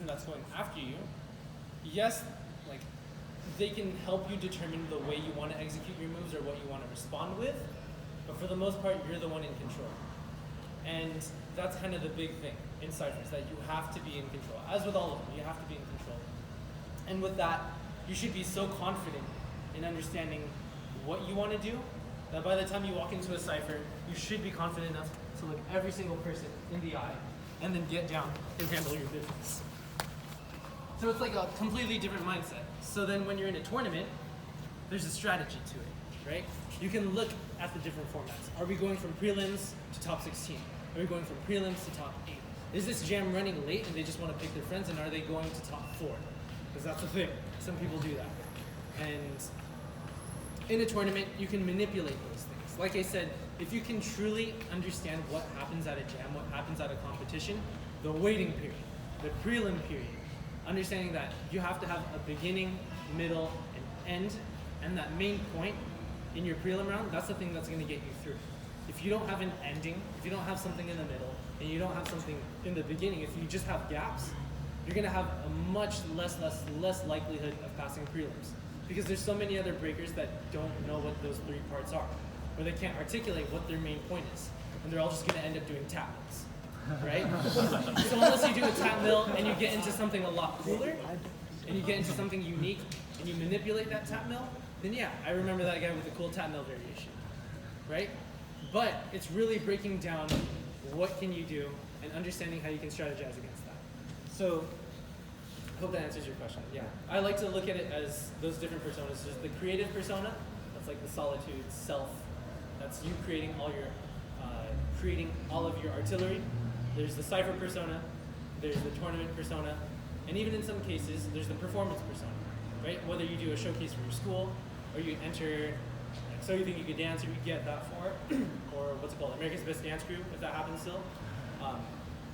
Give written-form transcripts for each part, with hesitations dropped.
person that's going after you, yes, like they can help you determine the way you want to execute your moves or what you want to respond with, but for the most part, you're the one in control. And that's kind of the big thing in ciphers, that you have to be in control. As with all of them, you have to be in control. And with that, you should be so confident in understanding what you want to do that by the time you walk into a cipher, you should be confident enough to look every single person in the eye and then get down and handle your business. So it's like a completely different mindset. So then when you're in a tournament, there's a strategy to it, right? You can look at the different formats. Are we going from prelims to top 16? Are we going from prelims to top 8? Is this jam running late and they just want to pick their friends, and are they going to top 4? Because that's the thing. Some people do that. And in a tournament, you can manipulate those things. Like I said, if you can truly understand what happens at a jam, what happens at a competition, the waiting period, the prelim period, understanding that you have to have a beginning, middle, and end, and that main point in your prelim round, that's the thing that's going to get you through. If you don't have an ending, if you don't have something in the middle, and you don't have something in the beginning, if you just have gaps, you're going to have a much less likelihood of passing prelims. Because there's so many other breakers that don't know what those 3 parts are, or they can't articulate what their main point is, and they're all just going to end up doing tap mills, right? So unless you do a tap mill and you get into something a lot cooler, and you get into something unique, and you manipulate that tap mill, then yeah, I remember that guy with the cool tap mill variation, right? But it's really breaking down what can you do and understanding how you can strategize against that. So I hope that answers your question. Yeah, I like to look at it as those different personas. There's the creative persona, that's like the solitude, self. That's you creating all of your artillery. There's the cipher persona, there's the tournament persona, and even in some cases, there's the performance persona, right? Whether you do a showcase for your school, or you enter, like, So You Think You Could Dance, or you get that far, or what's it called, America's Best Dance Crew, if that happens still.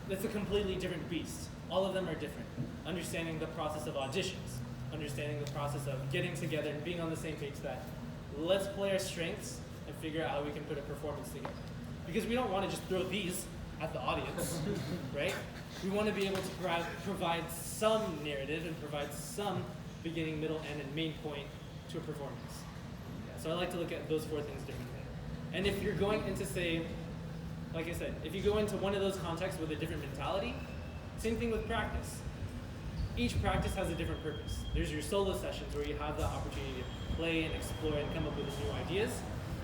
It's a completely different beast. All of them are different. Understanding the process of auditions, understanding the process of getting together and being on the same page that let's play our strengths and figure out how we can put a performance together. Because we don't want to just throw these at the audience, right? We want to be able to provide some narrative and provide some beginning, middle, end, and main point to a performance. Yeah, so I like to look at those 4 things differently. And if you're going into, say, like I said, if you go into one of those contexts with a different mentality, same thing with practice. Each practice has a different purpose. There's your solo sessions where you have the opportunity to play and explore and come up with new ideas.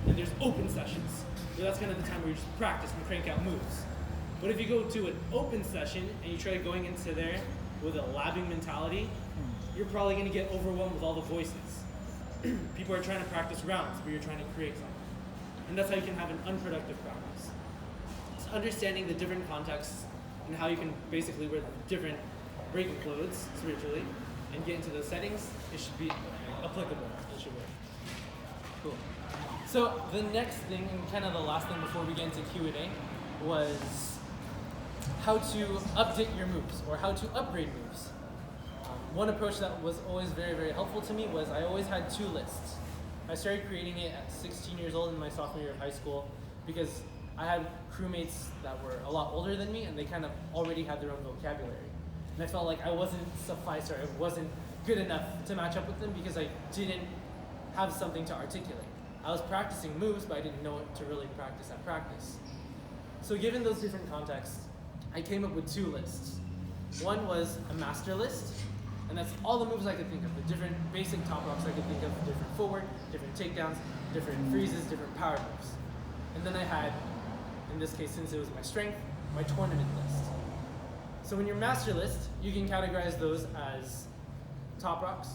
And there's open sessions, where that's kind of the time where you just practice and crank out moves. But if you go to an open session and you try going into there with a labbing mentality, you're probably going to get overwhelmed with all the voices. People are trying to practice rounds, but you're trying to create something. And that's how you can have an unproductive practice. So understanding the different contexts and how you can basically wear different breaking clothes spiritually and get into those settings, it should be applicable. It should work. Cool. So the next thing, and kind of the last thing before we get into Q&A, was how to update your moves, or how to upgrade moves. One approach that was always very, very helpful to me was I always had 2 lists. I started creating it at 16 years old in my sophomore year of high school because I had crewmates that were a lot older than me, and they kind of already had their own vocabulary. And I felt like I wasn't suffice, or I wasn't good enough to match up with them because I didn't have something to articulate. I was practicing moves, but I didn't know what to really practice at practice. So given those different contexts, I came up with 2 lists. One was a master list, and that's all the moves I could think of, the different basic top rocks I could think of, different footwork, different takedowns, different freezes, different power moves. And then I had, in this case, since it was my strength, my tournament list. So in your master list, you can categorize those as top rocks.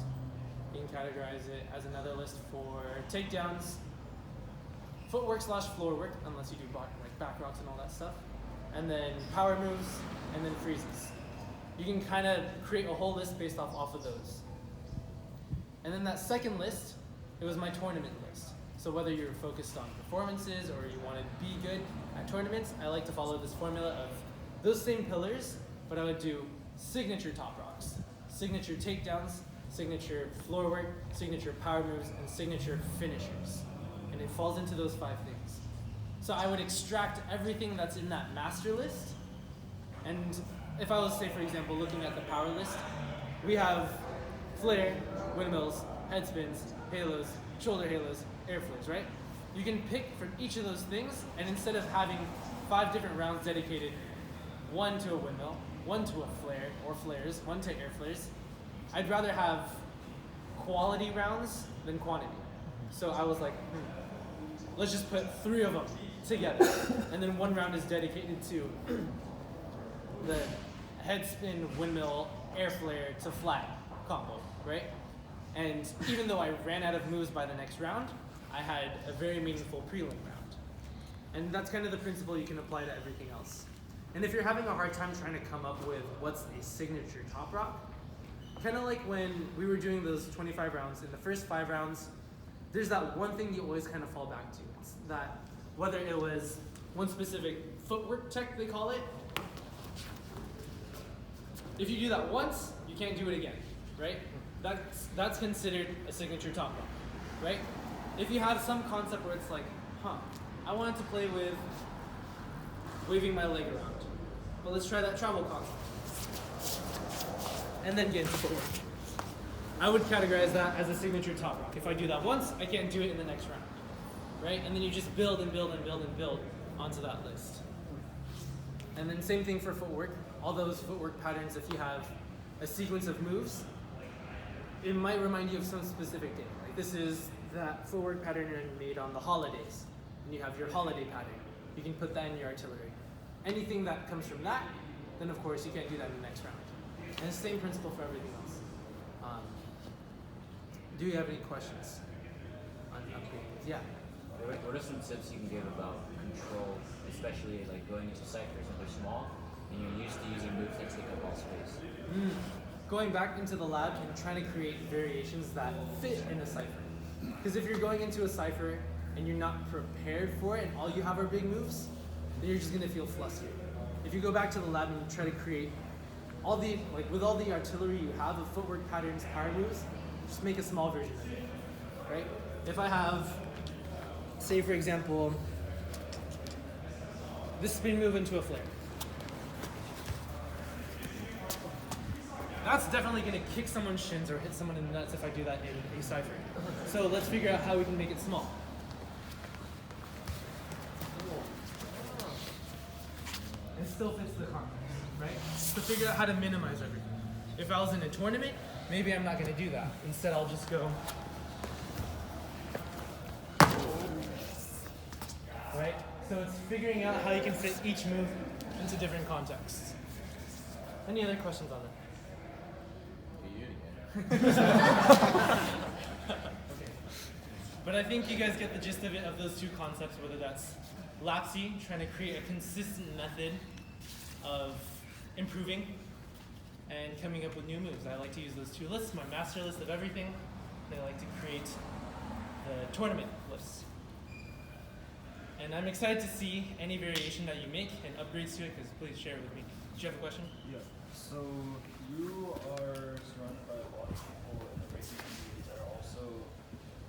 You can categorize it as another list for takedowns, footwork / floor work, unless you do like back rocks and all that stuff, and then power moves, and then freezes. You can kind of create a whole list based off of those. And then that second list, it was my tournament list. So whether you're focused on performances or you want to be good at tournaments, I like to follow this formula of those same pillars, but I would do signature top rocks, signature takedowns, signature floor work, signature power moves, and signature finishers. And it falls into those 5 things. So I would extract everything that's in that master list and if I was, say, for example, looking at the power list, we have flare, windmills, head spins, halos, shoulder halos, air flares, right? You can pick from each of those things, and instead of having 5 different rounds dedicated, one to a windmill, one to a flare or flares, one to air flares, I'd rather have quality rounds than quantity. So I was like, let's just put 3 of them together, and then 1 round is dedicated to the head spin, windmill, air flare to flat combo, right? And even though I ran out of moves by the next round, I had a very meaningful prelim round. And that's kind of the principle you can apply to everything else. And if you're having a hard time trying to come up with what's a signature top rock, kind of like when we were doing those 25 rounds, in the first 5 rounds, there's that one thing you always kind of fall back to. It's that whether it was one specific footwork tech, they call it, if you do that once, you can't do it again, right? That's considered a signature top rock, right? If you have some concept where it's like, I wanted to play with waving my leg around, but let's try that travel concept, and then get into footwork. I would categorize that as a signature top rock. If I do that once, I can't do it in the next round, right? And then you just build and build and build and build onto that list. And then same thing for footwork. All those footwork patterns, if you have a sequence of moves, it might remind you of some specific day. Like this is that footwork pattern you made on the holidays, and you have your holiday pattern. You can put that in your artillery. Anything that comes from that, then of course you can't do that in the next round. And it's the same principle for everything else. Do you have any questions on updating? Yeah. What are some tips you can give about control, especially like going into ciphers and they're small, and you're used to using moves that take up all space? Going back into the lab and trying to create variations that fit in a cipher. Because if you're going into a cipher and you're not prepared for it and all you have are big moves, then you're just going to feel flustered. If you go back to the lab and you try to create all the, like with all the artillery you have of footwork patterns, power moves, just make a small version of it, right? If I have, say for example, this spin move into a flare. That's definitely going to kick someone's shins or hit someone in the nuts if I do that in a cipher. So let's figure out how we can make it small. It still fits the context, right? To figure out how to minimize everything. If I was in a tournament, maybe I'm not going to do that. Instead, I'll just go, right? So it's figuring out how you can fit each move into different contexts. Any other questions on that? Okay. But I think you guys get the gist of it, of those 2 concepts, whether that's Lapsy, trying to create a consistent method of improving and coming up with new moves. I like to use those 2 lists, my master list of everything, and I like to create the tournament lists. And I'm excited to see any variation that you make and upgrades to it, because please share it with me. Did you have a question? Yeah. So you are surrounded by a lot of people in the racing community that are also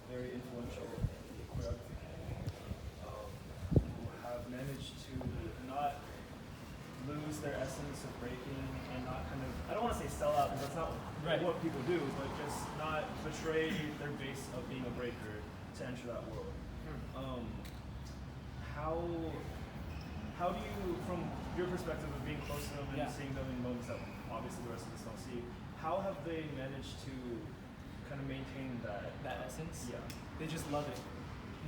very influential in the choreography community, who have managed to not lose their essence of breaking and not kind of, I don't want to say sell out because that's not what people do, but just not betray their base of being a breaker to enter that world. How do you, from your perspective of being close to them and seeing them in moments that obviously the rest of us don't see, how have they managed to kind of maintain that essence? Yeah. They just love it.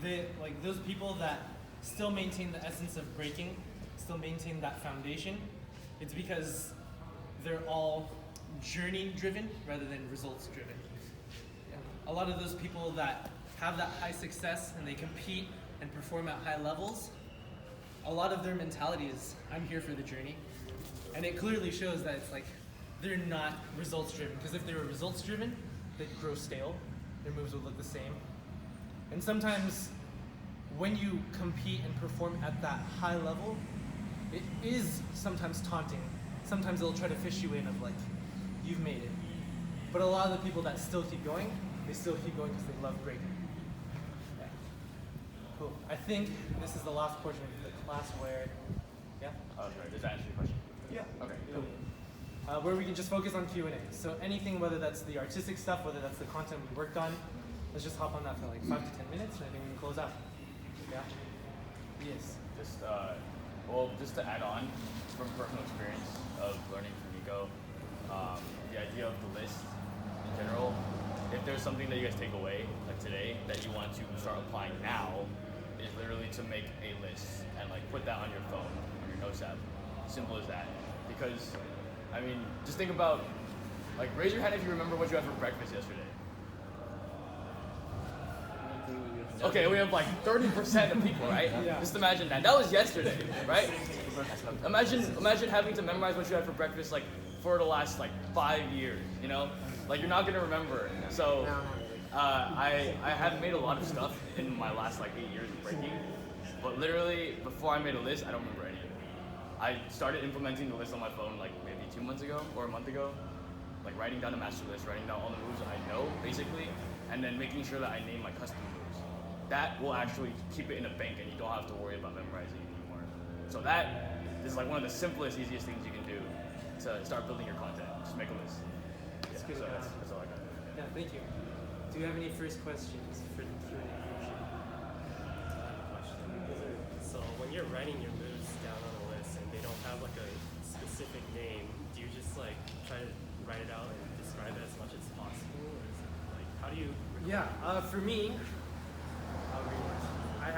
They, like those people that still maintain the essence of breaking, still maintain that foundation, it's because they're all journey driven rather than results driven. A lot of those people that have that high success and they compete and perform at high levels, a lot of their mentality is, I'm here for the journey. And it clearly shows that it's like, they're not results driven. Because if they were results driven, they'd grow stale. Their moves would look the same. And sometimes when you compete and perform at that high level, it is sometimes taunting. Sometimes they'll try to fish you in of like, you've made it. But a lot of the people that still keep going, they still keep going because they love breaking. Yeah. Cool. I think this is the last portion of the class where, yeah? Oh, sorry. Does that answer your question? Yeah. Okay. Cool. where we can just focus on Q&A. So anything, whether that's the artistic stuff, whether that's the content we worked on, let's just hop on that for like 5 to 10 minutes, and I think we can close out. Yeah? Yes. Just to add on from personal experience of learning from Nico, the idea of the list in general, if there's something that you guys take away, like today, that you want to start applying now, is literally to make a list and like put that on your phone, on your notes app. Simple as that. Because, I mean, just think about, like, raise your hand if you remember what you had for breakfast yesterday. Okay, we have like 30% of people, right? Yeah. Just imagine that. That was yesterday, right? Imagine having to memorize what you had for breakfast like for the last like 5 years, you know? Like you're not gonna remember. So I have made a lot of stuff in my last like 8 years of breaking, but literally before I made a list, I don't remember any of it. I started implementing the list on my phone like maybe 2 months ago or a month ago, like writing down a master list, writing down all the moves I know basically, and then making sure that I name my custom moves. That will actually keep it in a bank and you don't have to worry about memorizing anymore. So that is like one of the simplest, easiest things you can do to start building your content. Just make a list. Yeah, good. so that's all I got. Yeah, thank you. Do you have any first questions for the Q&A portion? So when you're writing your moves down on a list and they don't have like a specific name, do you just like try to write it out and describe it as much as possible, or is it like how do you? Yeah, for me, I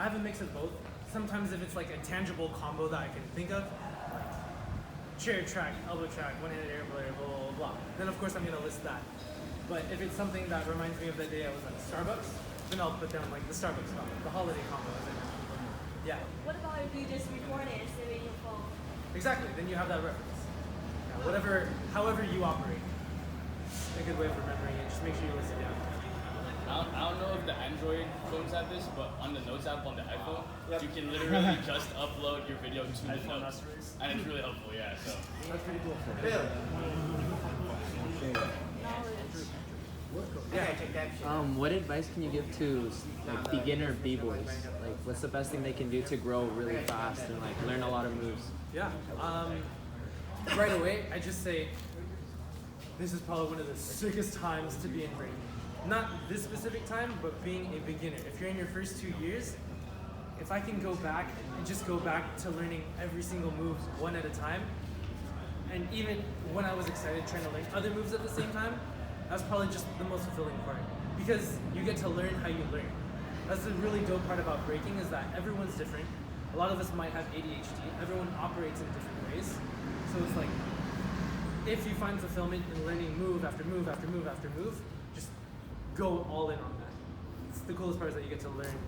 have a mix of both. Sometimes if it's like a tangible combo that I can think of, like chair track, elbow track, one-handed air blade, blah, blah, blah, then of course I'm gonna list that. But if it's something that reminds me of the day I was at Starbucks, then I'll put down like the Starbucks combo, the holiday combo. Yeah. What about if you just record it and save it in your phone? Exactly, then you have that reference. Yeah, however you operate. A good way of remembering it, just make sure you list it down. I don't know if the Android phones have this, but on the Notes app on the iPhone, you can literally just upload your video to the notes. And it's really helpful, yeah. So That's pretty cool. What advice can you give to like beginner b-boys? Like, what's the best thing they can do to grow really fast and like learn a lot of moves? Yeah. Right away, I just say this is probably one of the sickest times to be in breaking. Not this specific time, but being a beginner. If you're in your first 2 years, if I can go back and just go back to learning every single move one at a time, and even when I was excited trying to learn other moves at the same time, that's probably just the most fulfilling part. Because you get to learn how you learn. That's the really dope part about breaking, is that everyone's different. A lot of us might have ADHD. Everyone operates in different ways. So it's like, if you find fulfillment in learning move after move after move after move, just go all in on that. It's the coolest part, is that you get to learn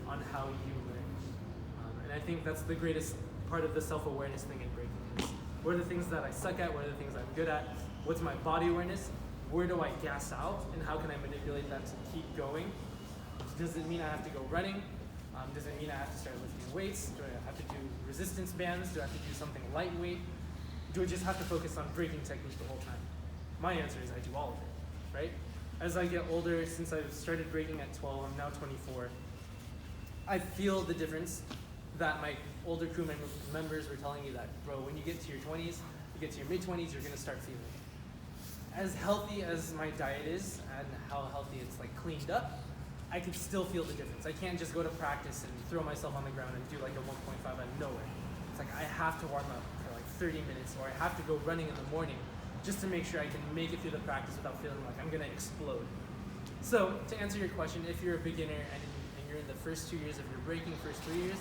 on how you learn. And I think that's the greatest part of the self-awareness thing in breaking. Is what are the things that I suck at? What are the things I'm good at? What's my body awareness? Where do I gas out? And how can I manipulate that to keep going? Does it mean I have to go running? Does it mean I have to start lifting weights? Do I have to do resistance bands? Do I have to do something lightweight? Do I just have to focus on breaking technique the whole time? My answer is I do all of it, right? As I get older, since I've started breaking at 12, I'm now 24, I feel the difference that my older crew members were telling me that, bro, when you get to your 20s, you get to your mid-20s, you're gonna start feeling it. As healthy as my diet is and how healthy it's like cleaned up, I can still feel the difference. I can't just go to practice and throw myself on the ground and do like a 1.5 out of nowhere. It's like I have to warm up for like 30 minutes, or I have to go running in the morning just to make sure I can make it through the practice without feeling like I'm gonna explode. So to answer your question, if you're a beginner and you're in the first 2 years of your breaking, first 3 years,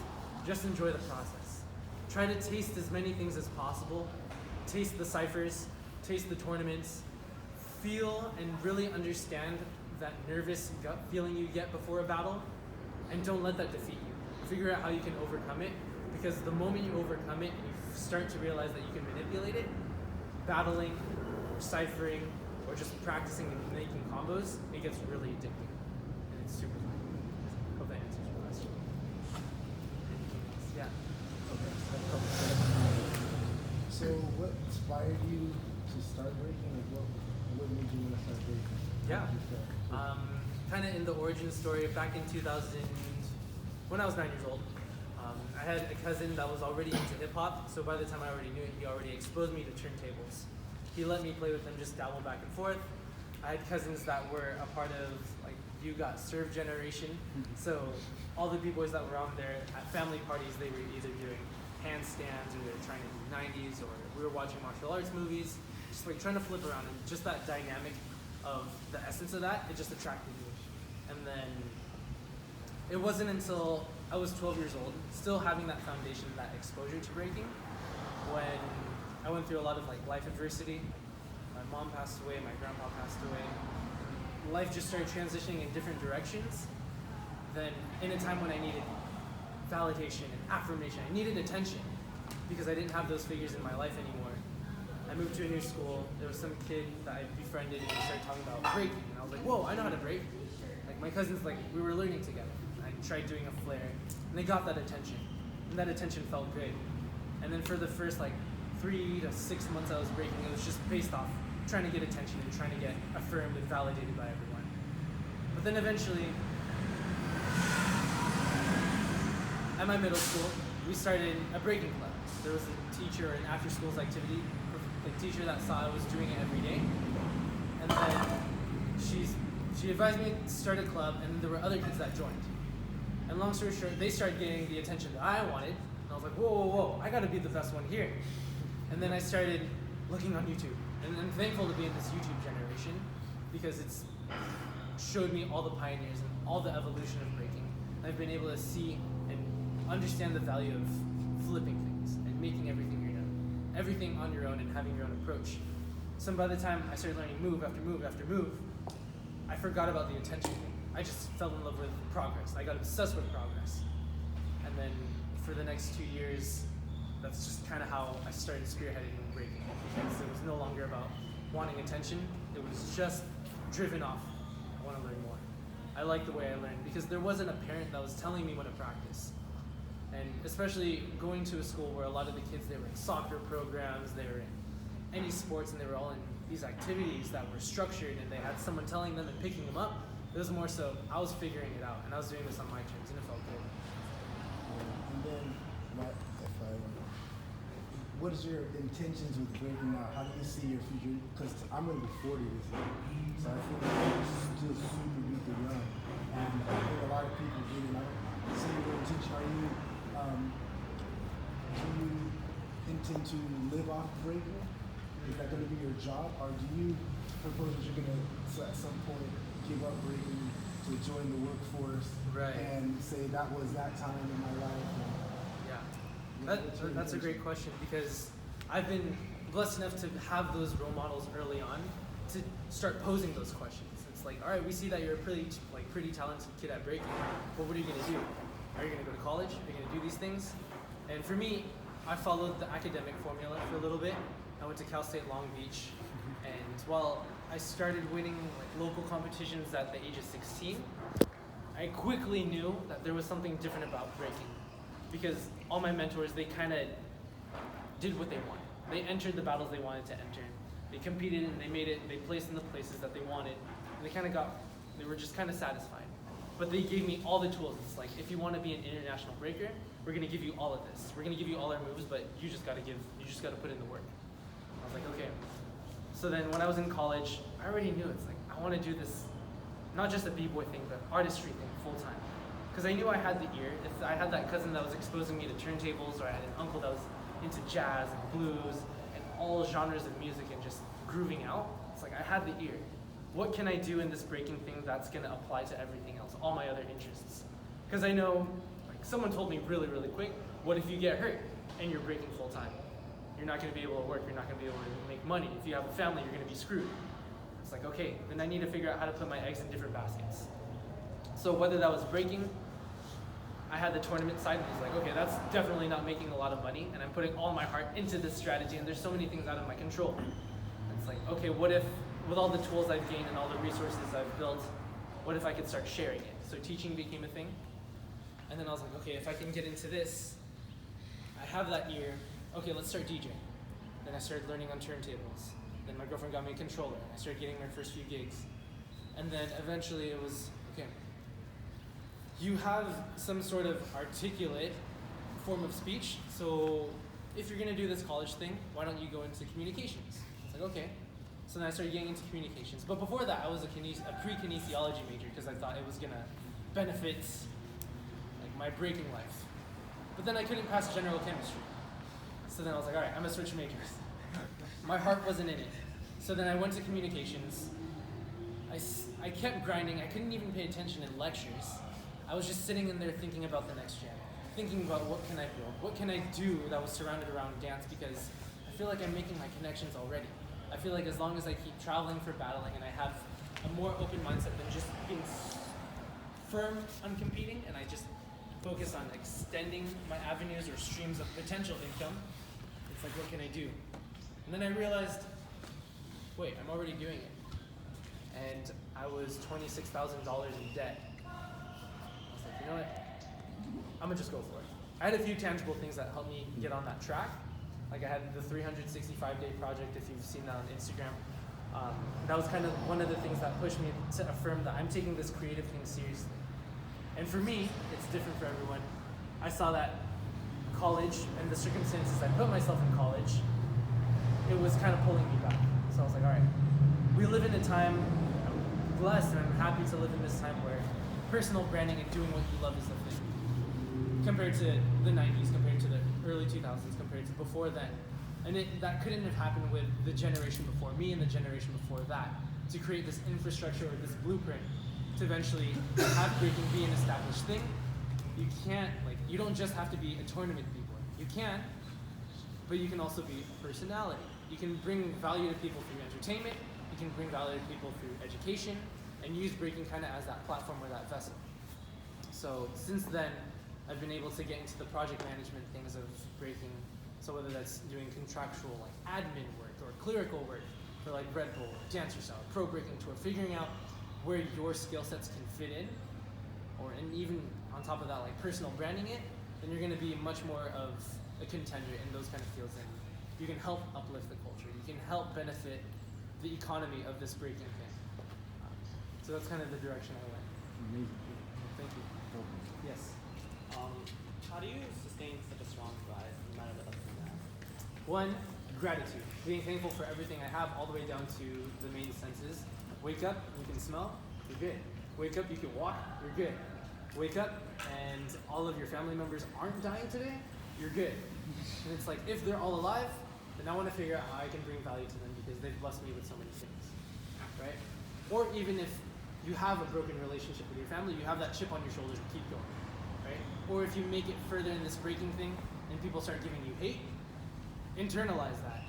just enjoy the process. Try to taste as many things as possible. Taste the ciphers, taste the tournaments, feel and really understand that nervous gut feeling you get before a battle, and don't let that defeat you. Figure out how you can overcome it, because the moment you overcome it and you start to realize that you can manipulate it, battling, or ciphering, or just practicing and making combos, it gets really addicting. And it's super fun. Hope that answers your question. Yeah. So what inspired you to start breaking? Like what made you want to start breaking? Yeah. Kind of in the origin story, back in 2000, when I was 9 years old, I had a cousin that was already into hip hop, so by the time I already knew it, he already exposed me to turntables. He let me play with them, just dabble back and forth. I had cousins that were a part of like You Got Served generation, so all the b-boys that were on there at family parties, they were either doing handstands or they were trying to do 90s, or we were watching martial arts movies, just like trying to flip around, and just that dynamic of the essence of that, it just attracted me. And then it wasn't until I was 12 years old, still having that foundation, that exposure to breaking, when I went through a lot of like life adversity. My mom passed away, my grandpa passed away. Life just started transitioning in different directions. Then in a time when I needed validation and affirmation, I needed attention because I didn't have those figures in my life anymore. I moved to a new school. There was some kid that I befriended and we started talking about breaking. And I was like, whoa, I know how to break. Like my cousins, like we were learning together. I tried doing a flare and they got that attention. And that attention felt good. And then for the first like 3 to 6 months I was breaking, it was just based off trying to get attention and trying to get affirmed and validated by everyone. But then eventually, at my middle school, we started a breaking club. There was a teacher, an after schools activity, a teacher that saw I was doing it every day. And then she advised me to start a club, and there were other kids that joined. And long story short, they started getting the attention that I wanted. And I was like, whoa, whoa, whoa, I gotta be the best one here. And then I started looking on YouTube. And I'm thankful to be in this YouTube generation because it's showed me all the pioneers and all the evolution of breaking. I've been able to see and understand the value of flipping things and making everything your own. Everything on your own and having your own approach. So by the time I started learning move after move after move, I forgot about the attention thing. I just fell in love with progress. I got obsessed with progress. And then for the next 2 years, that's just kind of how I started spearheading breaking. Because it was no longer about wanting attention. It was just driven off. I want to learn more. I like the way I learned because there wasn't a parent that was telling me when to practice. And especially going to a school where a lot of the kids, they were in soccer programs, they were in any sports, and they were all in these activities that were structured, and they had someone telling them and picking them up. It was more so I was figuring it out, and I was doing this on my terms, and it felt good. And then, what is your intentions with breaking out? How do you see your future? Because I'm going to be 40 this year, so I feel like I'm still super duper young. And I think a lot of people do. And I don't see your intention. Do you intend to live off breaking? Is that going to be your job, or do you propose that you're going to at some point give up breaking to join the workforce and say that was that time in my life? That's a great question because I've been blessed enough to have those role models early on to start posing those questions. It's like, all right, we see that you're a pretty talented kid at breaking, but what are you going to do? Are you going to go to college? Are you going to do these things? And for me, I followed the academic formula for a little bit. I went to Cal State Long Beach, and while I started winning like local competitions at the age of 16, I quickly knew that there was something different about breaking. Because all my mentors, they kind of did what they wanted. They entered the battles they wanted to enter. They competed and they made it, they placed in the places that they wanted. And they were just kind of satisfied. But they gave me all the tools. It's like, if you want to be an international breaker, we're going to give you all of this. We're going to give you all our moves, but you just got to put in the work. I was like, okay. So then when I was in college, I already knew it's like, I want to do this, not just a b-boy thing, but artistry thing full time. Because I knew I had the ear. If I had that cousin that was exposing me to turntables, or I had an uncle that was into jazz and blues and all genres of music and just grooving out, it's like I had the ear. What can I do in this breaking thing that's going to apply to everything else, all my other interests? Because I know, like someone told me really, really quick, what if you get hurt and you're breaking full time? You're not going to be able to work. You're not going to be able to make money. If you have a family, you're going to be screwed. It's like, okay, then I need to figure out how to put my eggs in different baskets. So whether that was breaking, I had the tournament side, and it's like, okay, that's definitely not making a lot of money, and I'm putting all my heart into this strategy, and there's so many things out of my control. It's like, okay, what if, with all the tools I've gained and all the resources I've built, what if I could start sharing it? So teaching became a thing, and then I was like, okay, if I can get into this, I have that ear, okay, let's start DJing. Then I started learning on turntables. Then my girlfriend got me a controller. I started getting my first few gigs. And then eventually it was, okay, you have some sort of articulate form of speech. So if you're gonna do this college thing, why don't you go into communications? It's like, okay. So then I started getting into communications. But before that, I was a pre-kinesiology major because I thought it was gonna benefit like my breaking life. But then I couldn't pass general chemistry. So then I was like, all right, I'm gonna switch majors. My heart wasn't in it. So then I went to communications. I kept grinding. I couldn't even pay attention in lectures. I was just sitting in there thinking about the next jam, thinking about what can I build, what can I do that was surrounded around dance, because I feel like I'm making my connections already. I feel like as long as I keep traveling for battling and I have a more open mindset than just being firm on competing, and I just focus on extending my avenues or streams of potential income, it's like, what can I do? And then I realized, wait, I'm already doing it. And I was $26,000 in debt. I was like, you know what? I'm gonna just go for it. I had a few tangible things that helped me get on that track. Like I had the 365-day project, if you've seen that on Instagram. That was kind of one of the things that pushed me to affirm that I'm taking this creative thing seriously. And for me, it's different for everyone. I saw that college and the circumstances I put myself in college, it was kind of pulling me back. So I was like, all right, we live in a time, I'm blessed and I'm happy to live in this time where personal branding and doing what you love is the thing. Compared to the 90s, compared to the early 2000s, compared to before then. And that couldn't have happened with the generation before me and the generation before that, to create this infrastructure or this blueprint to eventually have breaking be an established thing. You can't, you don't just have to be a tournament b-boy. You can, but you can also be a personality. You can bring value to people through entertainment, you can bring value to people through education, and use breaking kind of as that platform or that vessel. So since then, I've been able to get into the project management things of breaking. So whether that's doing contractual admin work or clerical work for Red Bull, or Dancer Cell, Pro Breaking Tour, figuring out where your skill sets can fit in, and even on top of that, personal branding it, then you're going to be much more of a contender in those kind of fields, and you can help uplift the culture. You can help benefit the economy of this breaking thing. So that's kind of the direction I went. Amazing. Thank you. Yes. How do you sustain such a strong drive no matter the ups and downs? One, gratitude. Being thankful for everything I have, all the way down to the main senses. Wake up, you can smell, you're good. Wake up, you can walk, you're good. Wake up, and all of your family members aren't dying today, you're good. And it's like, if they're all alive, then I want to figure out how I can bring value to them because they've blessed me with so many things, right? Or even if you have a broken relationship with your family, you have that chip on your shoulder to keep going, right? Or if you make it further in this breaking thing and people start giving you hate, internalize that.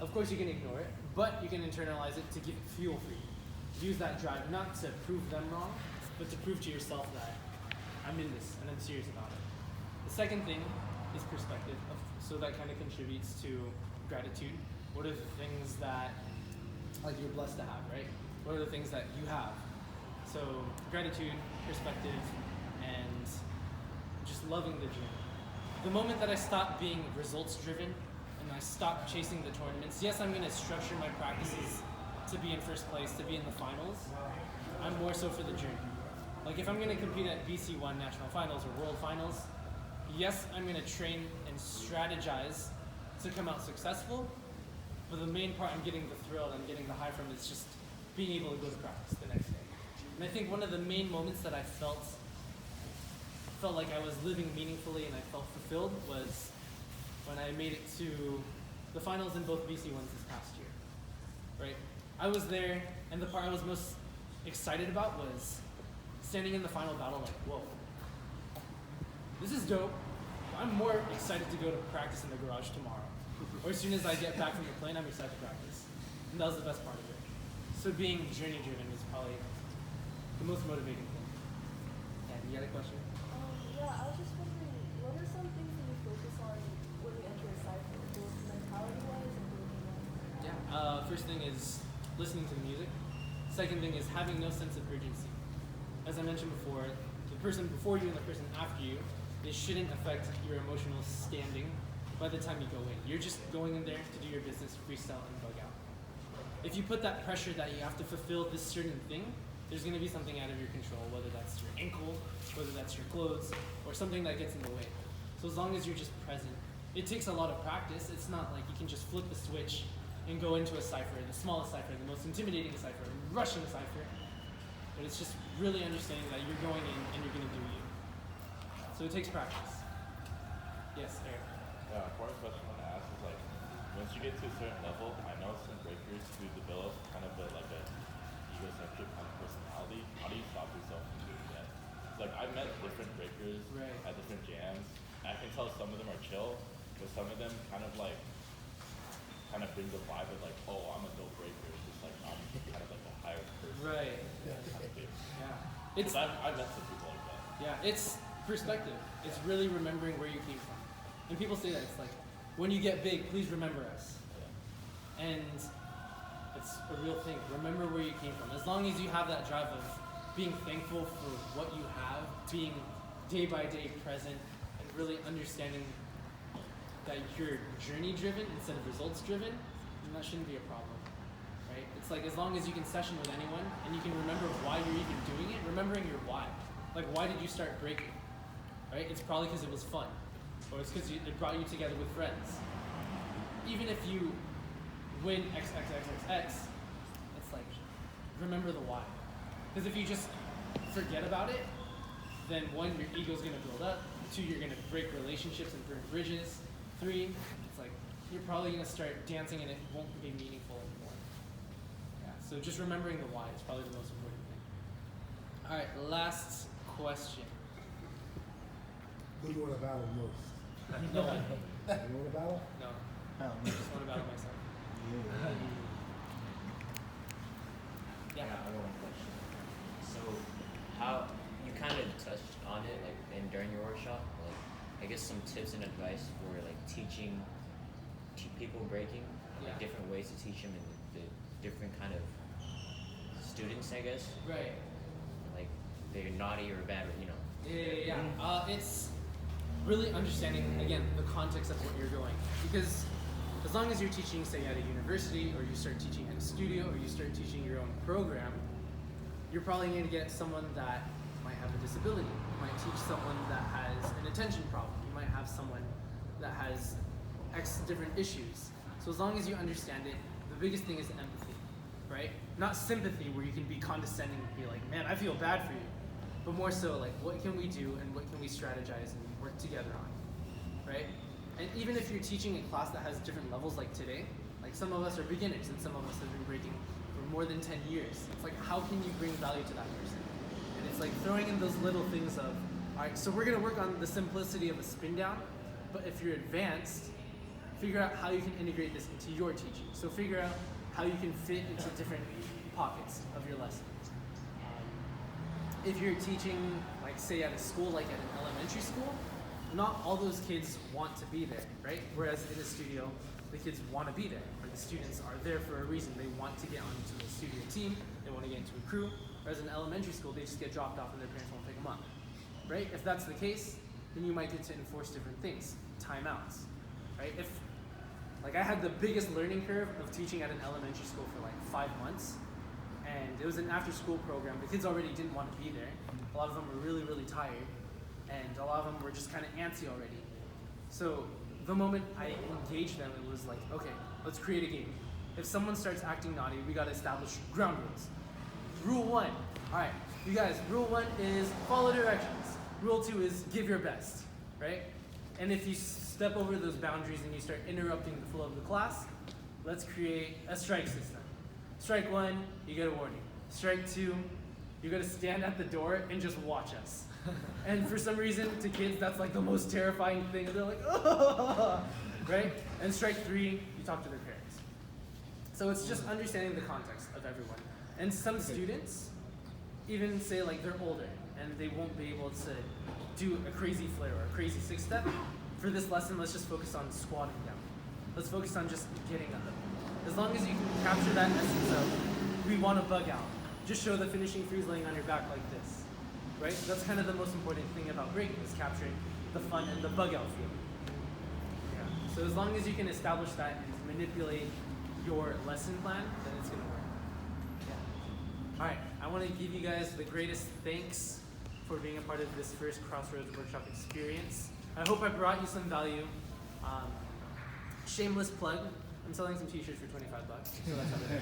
Of course you can ignore it, but you can internalize it to give it fuel for you. Use that drive, not to prove them wrong, but to prove to yourself that I'm in this and I'm serious about it. The second thing is perspective. So that kind of contributes to gratitude. What are the things that you're blessed to have, right? What are the things that you have? So gratitude, perspective, and just loving the journey. The moment that I stopped being results driven and I stopped chasing the tournaments, yes, I'm going to structure my practices to be in first place, to be in the finals. I'm more so for the journey. If I'm going to compete at BC1 national finals or world finals, yes, I'm going to train and strategize to come out successful, but the main part I'm getting the thrill and getting the high from is just being able to go to practice the next day. And I think one of the main moments that I felt like I was living meaningfully and I felt fulfilled was when I made it to the finals in both BC1s this past year, right? I was there, and the part I was most excited about was standing in the final battle whoa, this is dope. I'm more excited to go to practice in the garage tomorrow. Or as soon as I get back from the plane, I'm excited to practice. And that was the best part of it. So being journey driven is probably the most motivating thing. And you had a question? Yeah, I was just wondering, what are some things that you focus on when you enter a cycle, both mentality-wise and breaking-wise? Yeah, first thing is listening to the music. Second thing is having no sense of urgency. As I mentioned before, the person before you and the person after you, they shouldn't affect your emotional standing by the time you go in. You're just going in there to do your business, freestyle, and bug out. If you put that pressure that you have to fulfill this certain thing, there's going to be something out of your control, whether that's your ankle, whether that's your clothes, or something that gets in the way. So as long as you're just present, it takes a lot of practice. It's not like you can just flip the switch and go into a cipher, the smallest cipher, the most intimidating cipher, rushing cipher. But it's just really understanding that you're going in and you're going to do you. So it takes practice. Yes, Eric. Yeah, important question I want to ask is like, once you get to a certain level, I know some breakers who develop kind of like a egocentric kind of personality. How do you stop yourself from doing that? It's like I've met different breakers at different jams. And I can tell some of them are chill, but some of them kind of bring the vibe of like, oh, I'm a dope breaker. It's just like I'm kind of like a higher person. Right. Kind of thing. Yeah. It's I've met some people like that. Yeah, it's perspective. It's really remembering where you came from. And people say that, it's like, when you get big, please remember us. And it's a real thing. Remember where you came from. As long as you have that drive of being thankful for what you have, being day by day present, and really understanding that you're journey driven instead of results driven, then that shouldn't be a problem. Right? It's like as long as you can session with anyone and you can remember why you're even doing it, remembering your why. Like, why did you start breaking? Right? It's probably because it was fun. Or it's because it brought you together with friends. Even if you win X, it's like, remember the why. Because if you just forget about it, then one, your ego's going to build up. Two, you're going to break relationships and burn bridges. Three, it's like, you're probably going to start dancing and it won't be meaningful anymore. Yeah, so just remembering the why is probably the most important thing. All right, last question. Who do you want to battle most? No one. You want to battle? No. I just want to battle myself. Yeah, I have one question. So, how you kind of touched on it, like, during your workshop, like, I guess some tips and advice for like teaching people breaking, like different ways to teach them and the different kind of students, I guess. Right. Like they're naughty or bad, you know. Yeah. It's really understanding, again, the context of what you're doing. Because as long as you're teaching, say, at a university, or you start teaching at a studio, or you start teaching your own program, you're probably going to get someone that might have a disability. You might teach someone that has an attention problem. You might have someone that has X different issues. So as long as you understand it, the biggest thing is empathy, right? Not sympathy, where you can be condescending and be like, man, I feel bad for you. But more so like, what can we do and what can we strategize and work together on, right? And even if you're teaching a class that has different levels like today, like some of us are beginners and some of us have been breaking for more than 10 years. It's like, how can you bring value to that person? And it's like throwing in those little things of, all right, so we're gonna work on the simplicity of a spin down, but if you're advanced, figure out how you can integrate this into your teaching. So figure out how you can fit into different pockets of your lesson. If you're teaching, like say at a school, like at an elementary school, not all those kids want to be there, right? Whereas in a studio, the kids want to be there, or the students are there for a reason. They want to get onto the studio team, they want to get into a crew. Whereas in elementary school, they just get dropped off and their parents won't pick them up, right? If that's the case, then you might get to enforce different things, timeouts, right? If, like I had the biggest learning curve of teaching at an elementary school for like 5 months, and it was an after-school program. The kids already didn't want to be there. A lot of them were really, really tired, and a lot of them were just kind of antsy already. So the moment I engaged them, it was like, okay, let's create a game. If someone starts acting naughty, we got to establish ground rules. Rule 1, all right, you guys, rule 1 is follow directions. Rule 2 is give your best, right? And if you step over those boundaries and you start interrupting the flow of the class, let's create a strike system. Strike 1, you get a warning. Strike 2, you gotta stand at the door and just watch us. And for some reason, to kids, that's like the most terrifying thing. They're like, oh, right? And strike 3, you talk to their parents. So it's just understanding the context of everyone. And some students even say like they're older and they won't be able to do a crazy flare or a crazy 6-step. For this lesson, let's just focus on squatting down. Let's focus on just getting up. As long as you can capture that essence of, we want to bug out. Just show the finishing freeze laying on your back like this, right? That's kind of the most important thing about breaking, is capturing the fun and the bug out feeling. Yeah. So as long as you can establish that and manipulate your lesson plan, then it's gonna work. Yeah. All right, I want to give you guys the greatest thanks for being a part of this first Crossroads workshop experience. I hope I brought you some value. Shameless plug. I'm selling some t-shirts for $25, so that's over there.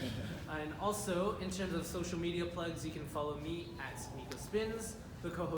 And also, in terms of social media plugs, you can follow me at Nico Spins, the co-host